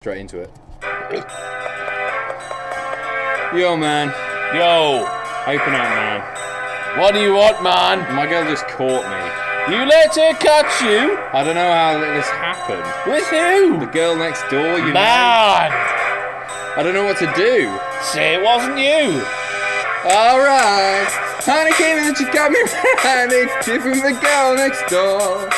straight into it. Yo, man. Yo. Open up, man. What do you want, man? My girl just caught me. You let her catch you? I don't know how this happened. With who? The girl next door, you know. Man. I don't know what to do. Say it wasn't you. Alright. Honey came in and she got me right. It's different from the girl next door.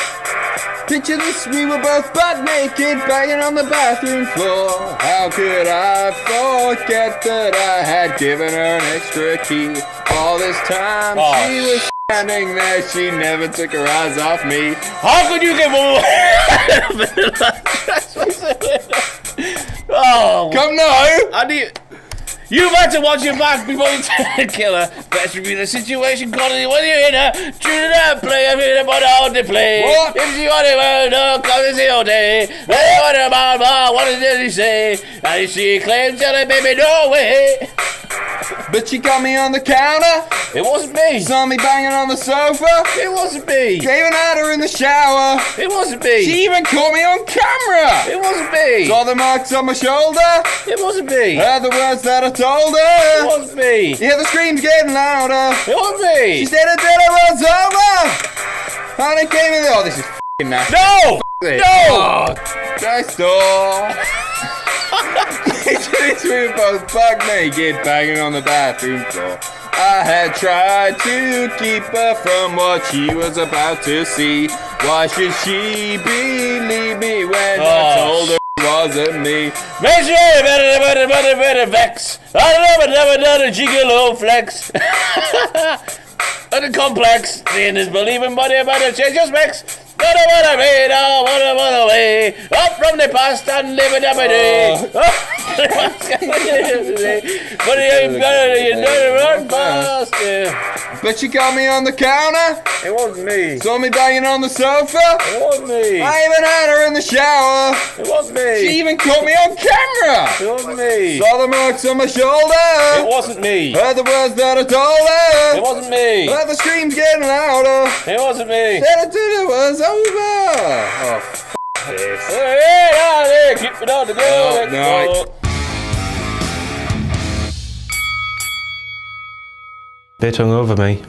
Picture this, we were both butt naked, banging on the bathroom floor. How could I forget that I had given her an extra key? All this time she was standing there, she never took her eyes off me. How could you give away? Oh, come now! I need. You better watch your back before you kill her. Best review the situation, quality when you're in her. Shoot it up, play a bit about how to play. What? If she want it, well, no, come and see your day. What did he say? And she claims, tell her, baby, no way. But she got me on the counter. It wasn't me. Saw me banging on the sofa. It wasn't me. Gave an at her in the shower. It wasn't me. She even caught me on camera. It wasn't me. Saw the marks on my shoulder. It wasn't me. Heard the words that I told her. It wasn't me. Yeah, the screams getting louder. It wasn't me. She said her dinner was over. And it came in. Oh, this is f***ing nasty. No! No! Next door. We were both buck naked, banging on the bathroom floor. I had tried to keep her from what she was about to see. Why should she believe me when I told her it wasn't me? Make sure you better vex. I never done a gigolo flex. And the complex, seeing is believing, but you better change your specs. What I made, what away. Up from the past and live it every day. But you ain't better, you know run fast. But she got me on the counter. It wasn't me. Saw me banging on the sofa. It wasn't me. I even had her in the shower. It wasn't me. She even caught me on camera. It wasn't me. Saw the marks on my shoulder. It wasn't me. Heard the words that I told her. It wasn't me. Heard the screams getting louder. It wasn't me. Said it was over. Oh, f*** this. Hey, keep it on the go. No. Bit hungover, me.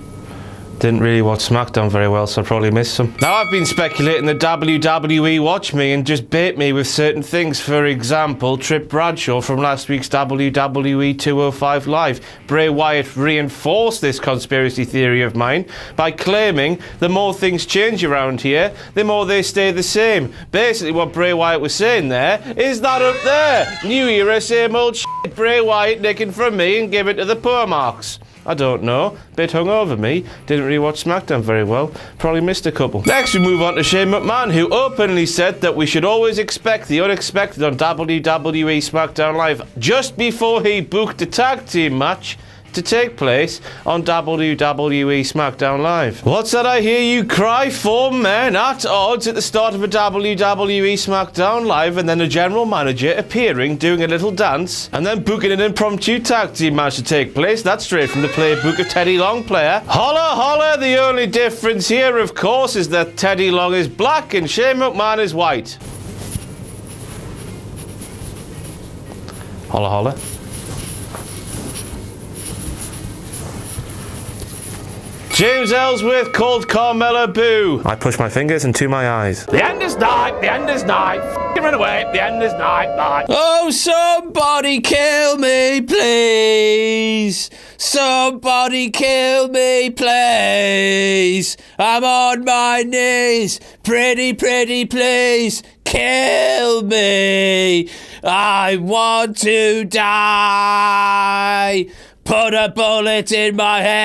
Didn't really watch SmackDown very well, so I probably missed some. Now, I've been speculating that WWE watch me and just bait me with certain things. For example, Trip Bradshaw from last week's WWE 205 Live. Bray Wyatt reinforced this conspiracy theory of mine by claiming the more things change around here, the more they stay the same. Basically, what Bray Wyatt was saying there is that up there. New era, same old shit. Bray Wyatt nicking from me and give it to the poor marks. I don't know. Bit hungover, me. Didn't really watch SmackDown very well. Probably missed a couple. Next, we move on to Shane McMahon, who openly said that we should always expect the unexpected on WWE SmackDown Live just before he booked a tag team match to take place on WWE SmackDown Live. What's that I hear you cry? 4 men at odds at the start of a WWE SmackDown Live, and then a general manager appearing, doing a little dance, and then booking an impromptu tag team match to take place. That's straight from the playbook of Teddy Long player. Holla holla, the only difference here, of course, is that Teddy Long is black and Shane McMahon is white. Holla holla. James Ellsworth called Carmella boo. I push my fingers into my eyes. The end is nigh, the end is nigh. F***ing run away, the end is nigh, nigh. Oh, somebody kill me, please. Somebody kill me, please. I'm on my knees. Pretty, pretty, please. Kill me. I want to die. Put a bullet in my head.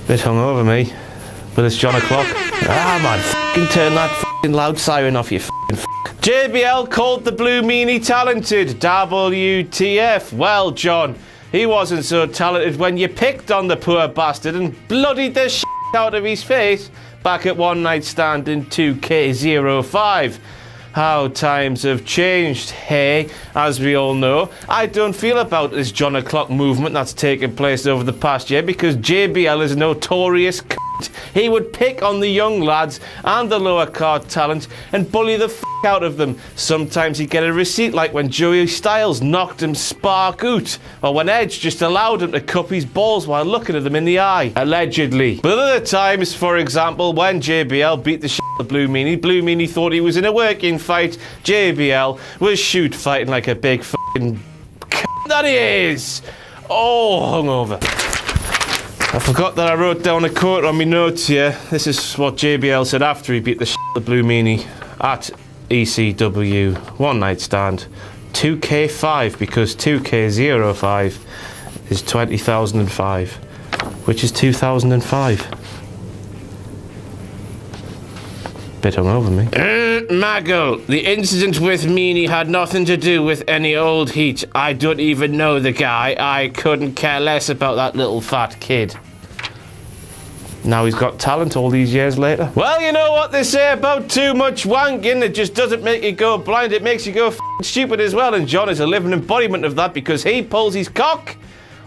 Bit hungover, me. But it's John o'clock. Ah, man, f***ing turn that f***ing loud siren off, you f***ing f***. JBL called the Blue Meanie talented. WTF. Well, John, he wasn't so talented when you picked on the poor bastard and bloodied the shit out of his face back at One Night Stand in 2K05. how times have changed. Hey, as we all know, I don't feel about this John O'Clock movement that's taken place over the past year because JBL is a notorious cunt. He would pick on the young lads and the lower card talent and bully the out of them. Sometimes he'd get a receipt, like when Joey Styles knocked him spark out, or when Edge just allowed him to cup his balls while looking at them in the eye, allegedly. But other times, for example, when JBL beat the shit out of Blue Meanie thought he was in a working fight. JBL was shoot fighting like a big fucking that he is. Oh, hungover. I forgot that I wrote down a quote on my notes here. This is what JBL said after he beat the shit out of Blue Meanie at ECW one night stand. 2K5 because 2K05 is 20,005, which is 2005. Bit hungover me. Maggle, the incident with Meanie had nothing to do with any old heat. I don't even know the guy. I couldn't care less about that little fat kid. Now he's got talent all these years later. Well, you know what they say about too much wanking. It just doesn't make you go blind. It makes you go f***ing stupid as well. And John is a living embodiment of that because he pulls his cock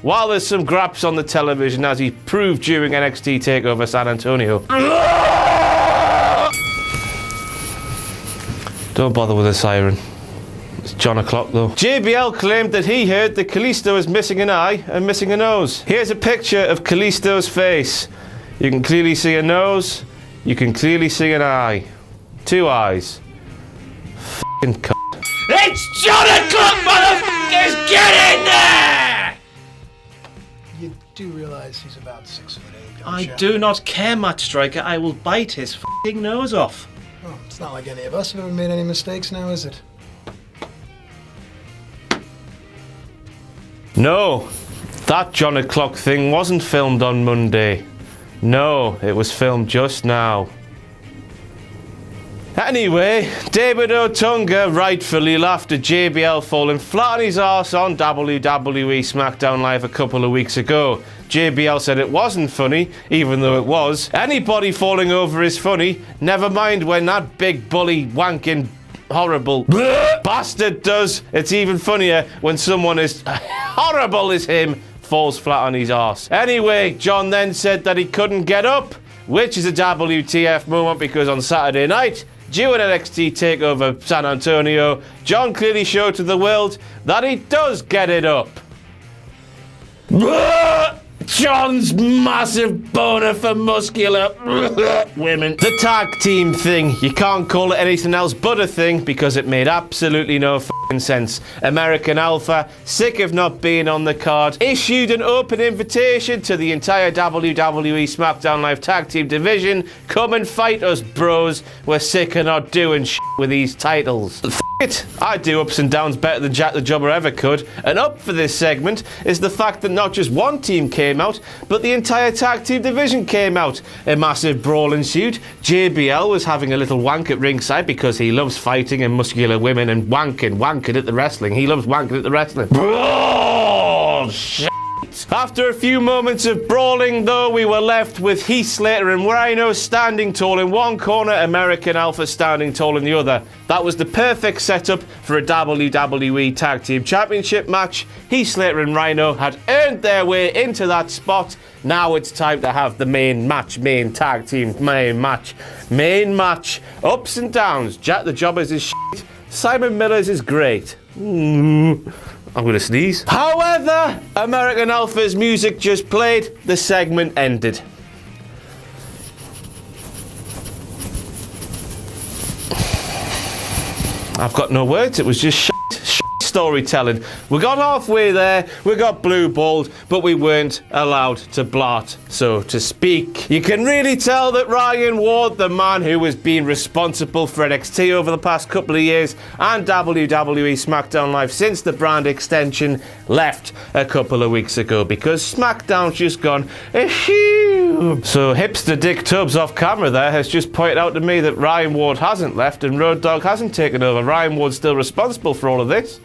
while there's some graps on the television, as he proved during NXT TakeOver San Antonio. Don't bother with the siren. It's John O'Clock though. JBL claimed that he heard that Kalisto is missing an eye and missing a nose. Here's a picture of Kalisto's face. You can clearly see a nose. You can clearly see an eye. 2 eyes. F***ing c***. It's John O'Clock, motherfuckers! Get in there! You do realise he's about 6'8", don't I you? do not care, Matt Striker. I will bite his f***ing nose off. Oh, it's not like any of us have ever made any mistakes now, is it? No, that John O'Clock thing wasn't filmed on Monday. No, it was filmed just now. Anyway, David Otunga rightfully laughed at JBL falling flat on his arse on WWE SmackDown Live a couple of weeks ago. JBL said it wasn't funny, even though it was. Anybody falling over is funny, never mind when that big bully wanking horrible bastard does. It's even funnier when someone as horrible as him falls flat on his arse. Anyway, John then said that he couldn't get up, which is a WTF moment because on Saturday night, during NXT TakeOver San Antonio, John clearly showed to the world that he does get it up. John's massive boner for muscular women. The tag team thing. You can't call it anything else but a thing because it made absolutely no f***ing sense. American Alpha, sick of not being on the card, issued an open invitation to the entire WWE SmackDown Live tag team division. Come and fight us, bros. We're sick of not doing shit with these titles. It. I do ups and downs better than Jack the Jobber ever could, and up for this segment is the fact that not just one team came out, but the entire tag team division came out. A massive brawl ensued. JBL was having a little wank at ringside because he loves fighting and muscular women and wanking at the wrestling. He loves wanking at the wrestling. Brawl! After a few moments of brawling, though, we were left with Heath Slater and Rhino standing tall in one corner, American Alpha standing tall in the other. That was the perfect setup for a WWE Tag Team Championship match. Heath Slater and Rhino had earned their way into that spot. Now it's time to have the main match. Ups and downs. Jack the Jobber's is shit. Simon Miller's is great. I'm gonna sneeze. However, American Alpha's music just played, the segment ended. I've got no words, it was just shit storytelling. We got halfway there, we got blue balled, but we weren't allowed to blart, so to speak. You can really tell that Ryan Ward, the man who has been responsible for NXT over the past couple of years and WWE SmackDown Live since the brand extension, left a couple of weeks ago because SmackDown's just gone ehew. So hipster Dick Tubbs off camera there has just pointed out to me that Ryan Ward hasn't left and Road Dogg hasn't taken over. Ryan Ward's still responsible for all of this.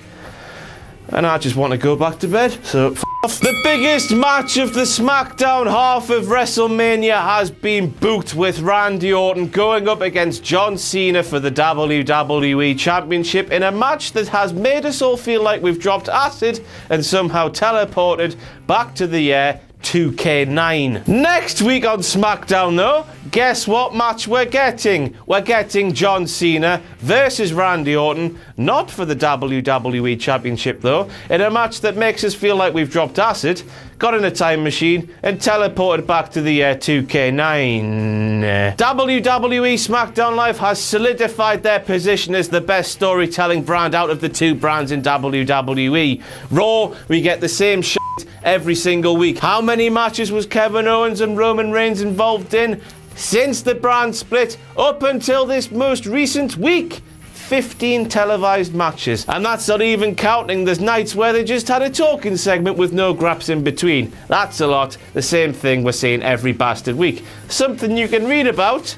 And I just want to go back to bed. So, f*** The biggest match of the SmackDown half of WrestleMania has been booked, with Randy Orton going up against John Cena for the WWE Championship in a match that has made us all feel like we've dropped acid and somehow teleported back to the year 2K9. Next week on SmackDown, though, guess what match we're getting? We're getting John Cena versus Randy Orton, not for the WWE Championship, though, in a match that makes us feel like we've dropped acid, got in a time machine, and teleported back to the year 2K9. WWE SmackDown Live has solidified their position as the best storytelling brand out of the two brands in WWE. Raw, we get the same shit every single week. How many matches was Kevin Owens and Roman Reigns involved in since the brand split up until this most recent week? 15 televised matches, and that's not even counting there's nights where they just had a talking segment with no graps in between. That's a lot. The same thing we're seeing every bastard week. Something you can read about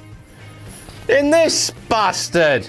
in this bastard.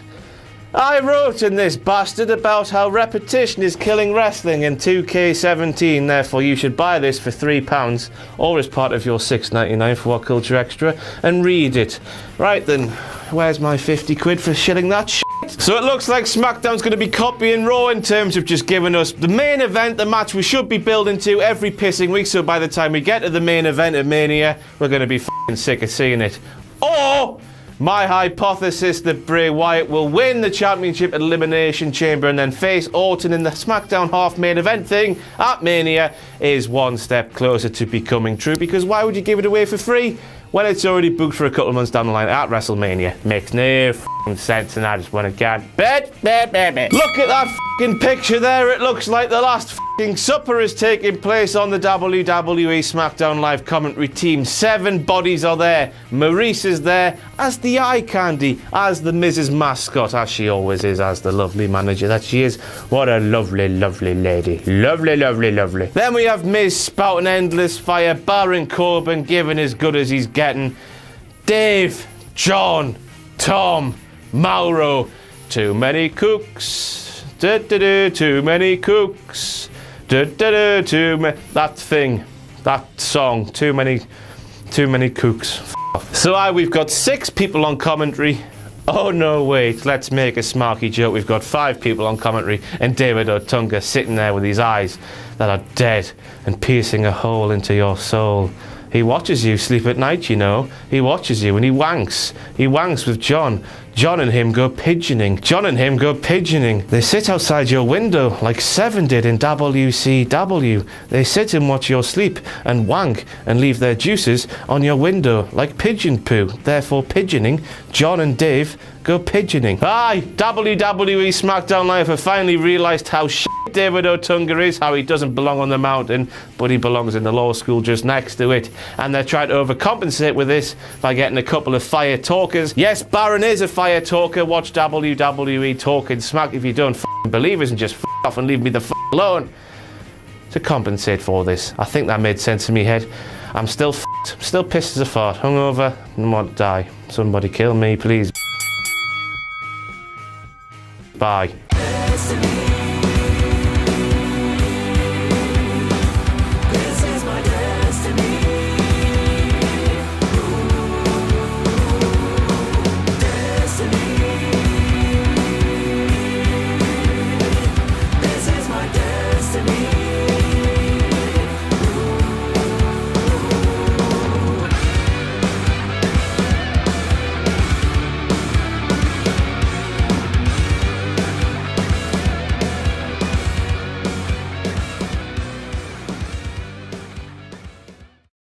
I wrote in this bastard about how repetition is killing wrestling in 2K17, therefore you should buy this for £3 or as part of your $6.99 for What Culture Extra and read it. Right then, where's my 50 quid for shilling that shit? So it looks like SmackDown's going to be copying Raw in terms of just giving us the main event, the match we should be building to every pissing week, so by the time we get to the main event of Mania, we're going to be f***ing sick of seeing it. Or my hypothesis that Bray Wyatt will win the championship at Elimination Chamber and then face Orton in the SmackDown half main event thing at Mania is one step closer to becoming true, because why would you give it away for free when it's already booked for a couple of months down the line at WrestleMania? Makes no f***ing sense, and I just want to get bet. Look at that f***ing picture there. It looks like the last f***ing supper is taking place on the WWE SmackDown Live commentary team. 7 bodies are there. Maurice is there as the eye candy, as the Mrs. Mascot, as she always is, as the lovely manager that she is. What a lovely, lovely lady. Lovely. Then we have Miz spouting endless fire, Baron Corbin giving as good as he's getting, Dave, John, Tom, Mauro, too many cooks, too many cooks, that thing, that song, too many cooks. So we've got 6 people on commentary. Oh no, wait, let's make a smarky joke. We've got 5 people on commentary and David Otunga sitting there with his eyes that are dead and piercing a hole into your soul. He watches you sleep at night, you know. He watches you and he wanks. He wanks with John. John and him go pigeoning. They sit outside your window like Seven did in WCW. They sit and watch your sleep and wank and leave their juices on your window like pigeon poo. Therefore pigeoning, John and Dave go pigeoning. Aye, WWE SmackDown Live have finally realised how shit David Otunga is, how he doesn't belong on the mountain, but he belongs in the law school just next to it. And they're trying to overcompensate with this by getting a couple of fire talkers. Yes, Baron is a fire talker. Watch WWE Talking Smack if you don't f***ing believe us, and just f*** off and leave me the f*** alone. To compensate for this, I think that made sense in my head. I'm still f***ed, still pissed as a fart, hungover, and want to die. Somebody kill me, please. Bye.